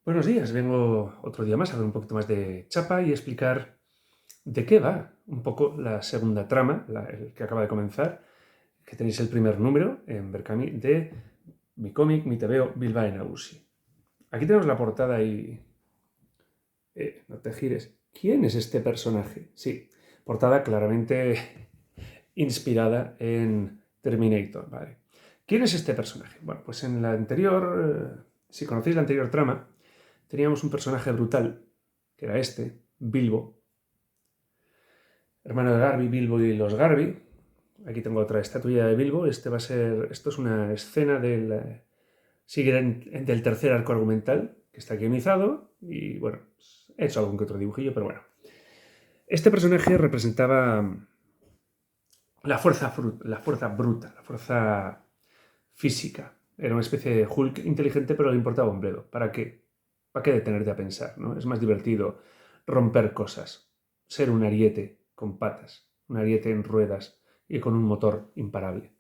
Buenos días, vengo otro día más a dar un poquito más de chapa y explicar de qué va un poco la segunda trama, el que acaba de comenzar, que tenéis el primer número en Berkami de mi cómic, mi TVO, Bilbao Nagusi. Aquí tenemos la portada y... no te gires. ¿Quién es este personaje? Sí, portada claramente inspirada en Terminator, ¿vale? ¿Quién es este personaje? Bueno, pues en la anterior, si conocéis la anterior trama, teníamos un personaje brutal, que era este, Bilbo, hermano de Garby, Bilbo y los Garby. Aquí tengo otra estatuilla de Bilbo. Esto es una escena del tercer arco argumental, que está guionizado, y bueno, he hecho algún que otro dibujillo, pero bueno. Este personaje representaba la fuerza bruta, la fuerza física. Era una especie de Hulk inteligente, pero le importaba un bledo. ¿Para qué? ¿Para qué detenerte a pensar? ¿No? Es más divertido romper cosas, ser un ariete con patas, un ariete en ruedas y con un motor imparable.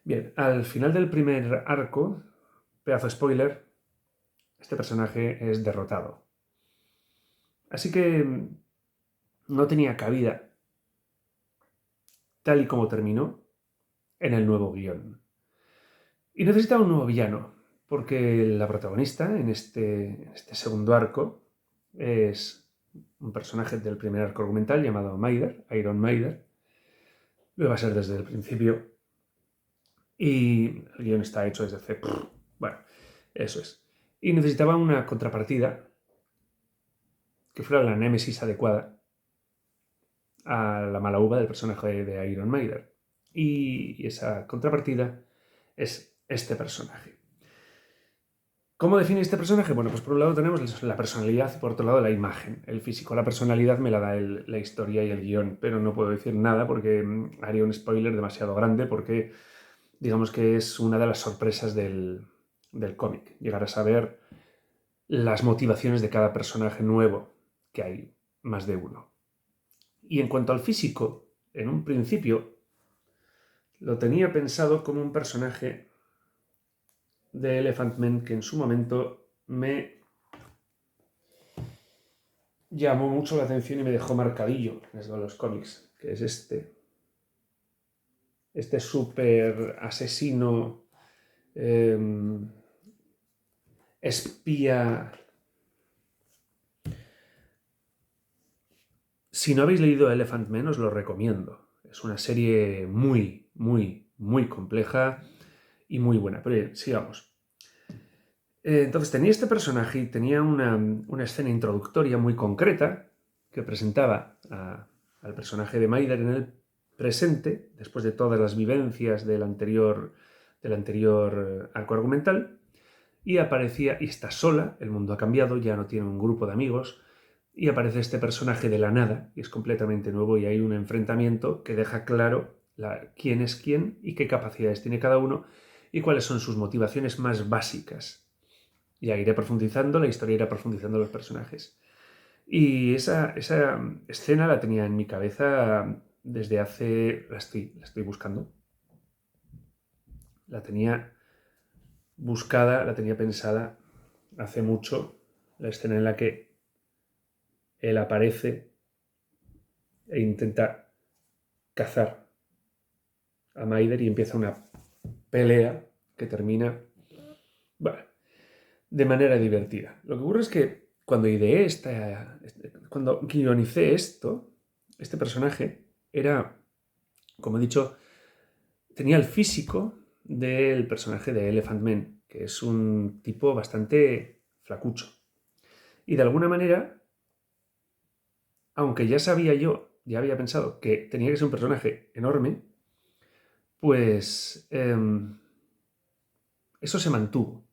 Bien, al final del primer arco, pedazo spoiler, este personaje es derrotado. Así que no tenía cabida, tal y como terminó, en el nuevo guión. Y necesitaba un nuevo villano, porque la protagonista en este segundo arco es un personaje del primer arco argumental llamado Maider, Iron Maider. Lo iba a ser desde el principio. Y el guión está hecho desde hace... Bueno, eso es. Y necesitaba una contrapartida que fuera la némesis adecuada a la mala uva del personaje de Iron Maider. Y esa contrapartida es este personaje. ¿Cómo define este personaje? Bueno, pues por un lado tenemos la personalidad y por otro lado la imagen, el físico. La personalidad me la da la historia y el guión, pero no puedo decir nada porque haría un spoiler demasiado grande porque digamos que es una de las sorpresas del cómic, llegar a saber las motivaciones de cada personaje nuevo, que hay más de uno. Y en cuanto al físico, en un principio lo tenía pensado como un personaje de Elephant Man que en su momento me llamó mucho la atención y me dejó marcadillo desde los cómics, que es este súper asesino, espía. Si no habéis leído Elephant Man, os lo recomiendo. Es una serie muy, muy, muy compleja y muy buena. Pero bien, sigamos. Entonces tenía este personaje y tenía una escena introductoria muy concreta que presentaba al personaje de Maider en el presente, después de todas las vivencias del anterior arco argumental, y aparecía, y está sola, el mundo ha cambiado, ya no tiene un grupo de amigos, y aparece este personaje de la nada, y es completamente nuevo, y hay un enfrentamiento que deja claro quién es quién y qué capacidades tiene cada uno, y cuáles son sus motivaciones más básicas. Ya iré profundizando, la historia irá profundizando los personajes. Y esa escena la tenía en mi cabeza desde hace... La estoy buscando. La tenía buscada, la tenía pensada hace mucho. La escena en la que él aparece e intenta cazar a Maider y empieza una pelea que termina, bueno, de manera divertida. Lo que ocurre es que cuando guionicé este personaje era, como he dicho, tenía el físico del personaje de Elephant Man, que es un tipo bastante flacucho. Y de alguna manera, aunque ya había pensado que tenía que ser un personaje enorme, pues eso se mantuvo.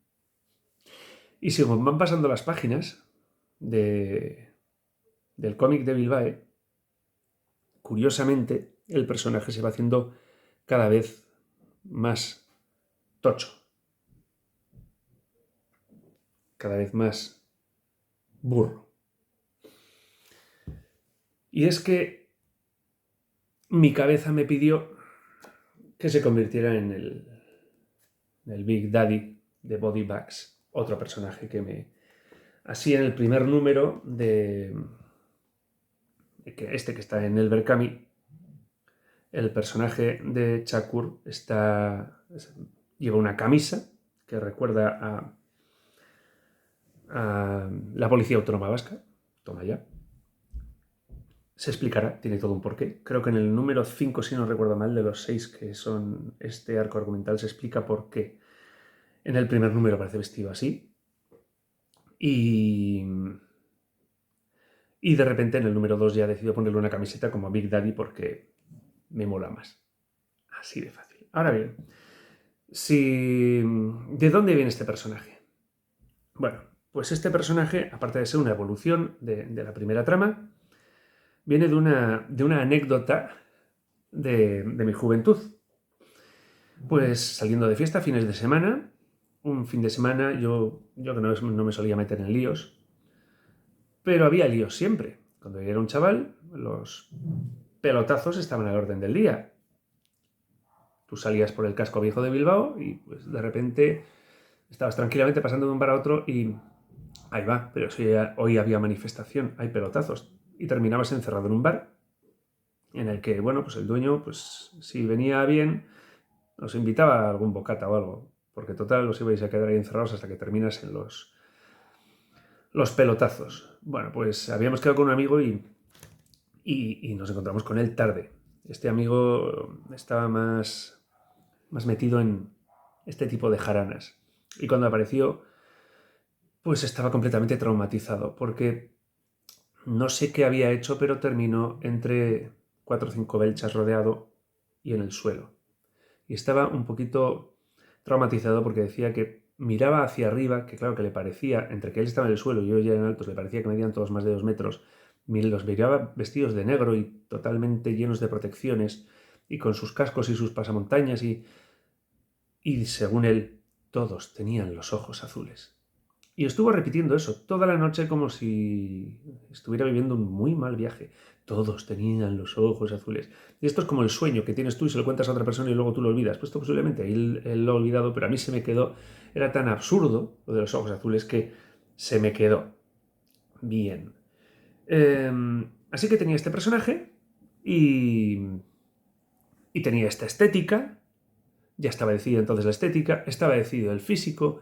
Y según van pasando las páginas del cómic de Bilbao, curiosamente, el personaje se va haciendo cada vez más tocho, cada vez más burro. Y es que mi cabeza me pidió que se convirtiera en el Big Daddy de Body Bags, otro personaje que me Así en el primer número de que está en el Berkami, el personaje de Chakur lleva una camisa que recuerda a la Policía Autónoma Vasca. Toma ya. Se explicará, tiene todo un porqué. Creo que en el número 5, si no recuerdo mal, de los 6 que son este arco argumental, se explica por qué en el primer número aparece vestido así. Y de repente en el número 2 ya decido ponerle una camiseta como Big Daddy porque me mola más. Así de fácil. Ahora bien, ¿de dónde viene este personaje? Bueno, pues este personaje, aparte de ser una evolución de la primera trama, viene de una anécdota de mi juventud. Pues saliendo de fiesta, fines de semana, un fin de semana yo que no me solía meter en líos, pero había líos siempre. Cuando yo era un chaval, los pelotazos estaban al orden del día. Tú salías por el casco viejo de Bilbao y pues de repente estabas tranquilamente pasando de un bar a otro y ahí va, pero si hoy había manifestación, hay pelotazos. Y terminabas encerrado en un bar en el que, bueno, pues el dueño, pues si venía bien, os invitaba a algún bocata o algo, porque total os ibais a quedar ahí encerrados hasta que terminasen los pelotazos. Bueno, pues habíamos quedado con un amigo y nos encontramos con él tarde. Este amigo estaba más metido en este tipo de jaranas. Y cuando apareció, pues estaba completamente traumatizado, porque no sé qué había hecho, pero terminó entre 4 o 5 belchas rodeado y en el suelo. Y estaba un poquito traumatizado porque decía que miraba hacia arriba, que claro que le parecía, entre que él estaba en el suelo y yo ya en altos, le parecía que medían todos más de 2 metros, los miraba vestidos de negro y totalmente llenos de protecciones y con sus cascos y sus pasamontañas y según él, todos tenían los ojos azules. Y estuvo repitiendo eso toda la noche como si estuviera viviendo un muy mal viaje. Todos tenían los ojos azules. Y esto es como el sueño que tienes tú y se lo cuentas a otra persona y luego tú lo olvidas. Pues esto posiblemente él lo ha olvidado, pero a mí se me quedó. Era tan absurdo lo de los ojos azules que se me quedó. Bien. Así que tenía este personaje y tenía esta estética. Ya estaba decidido entonces la estética, estaba decidido el físico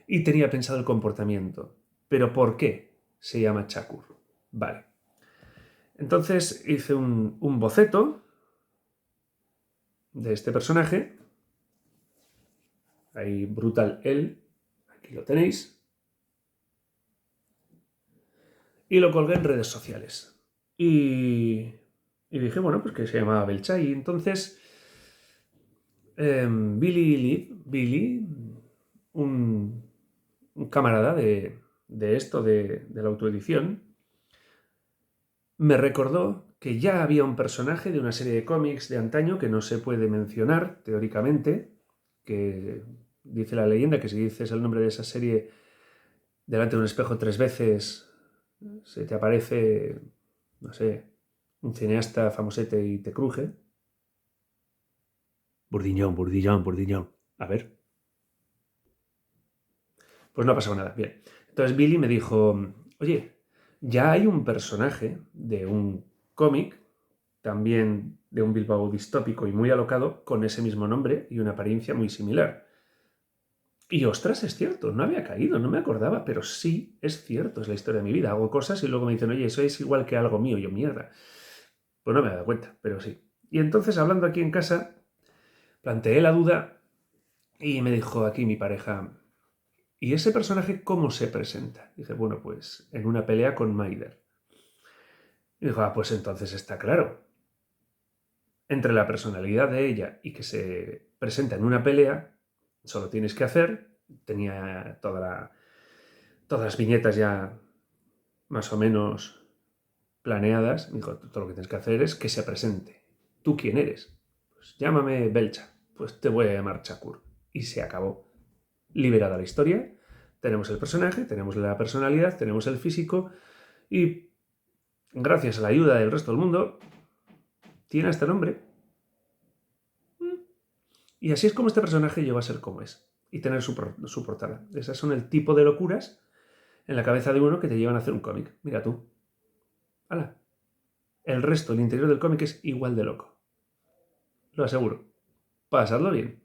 y tenía pensado el comportamiento. ¿Pero por qué se llama Chakur? Vale. Entonces hice un boceto de este personaje. Ahí brutal él. Aquí lo tenéis. Y lo colgué en redes sociales. Y dije, bueno, pues que se llamaba Belcha. Y entonces Billy, un camarada de esto, de la autoedición, me recordó que ya había un personaje de una serie de cómics de antaño que no se puede mencionar, teóricamente, que dice la leyenda que si dices el nombre de esa serie delante de un espejo 3 veces, se te aparece, no sé, un cineasta famosete y te cruje. Burdiñón. A ver. Pues no ha pasado nada. Bien. Entonces Billy me dijo, oye, ya hay un personaje de un cómic, también de un Bilbao distópico y muy alocado, con ese mismo nombre y una apariencia muy similar. Y ostras, es cierto, no había caído, no me acordaba, pero sí, es cierto, es la historia de mi vida. Hago cosas y luego me dicen, oye, eso es igual que algo mío. Yo, mierda. Pues no me he dado cuenta, pero sí. Y entonces, hablando aquí en casa, planteé la duda y me dijo aquí mi pareja, ¿y ese personaje cómo se presenta? Dije, bueno, pues en una pelea con Maider. Y dijo, pues entonces está claro. Entre la personalidad de ella y que se presenta en una pelea, solo tienes que hacer, tenía todas las viñetas ya más o menos planeadas, me dijo, todo lo que tienes que hacer es que se presente. ¿Tú quién eres? Pues llámame Belcha, pues te voy a llamar Chakur. Y se acabó. Liberada la historia, tenemos el personaje, tenemos la personalidad, tenemos el físico y gracias a la ayuda del resto del mundo, tiene este nombre. Y así es como este personaje llegó a ser como es y tener su portada. Esas son el tipo de locuras en la cabeza de uno que te llevan a hacer un cómic. Mira tú. ¡Hala! El resto, el interior del cómic es igual de loco. Lo aseguro. Pasadlo bien.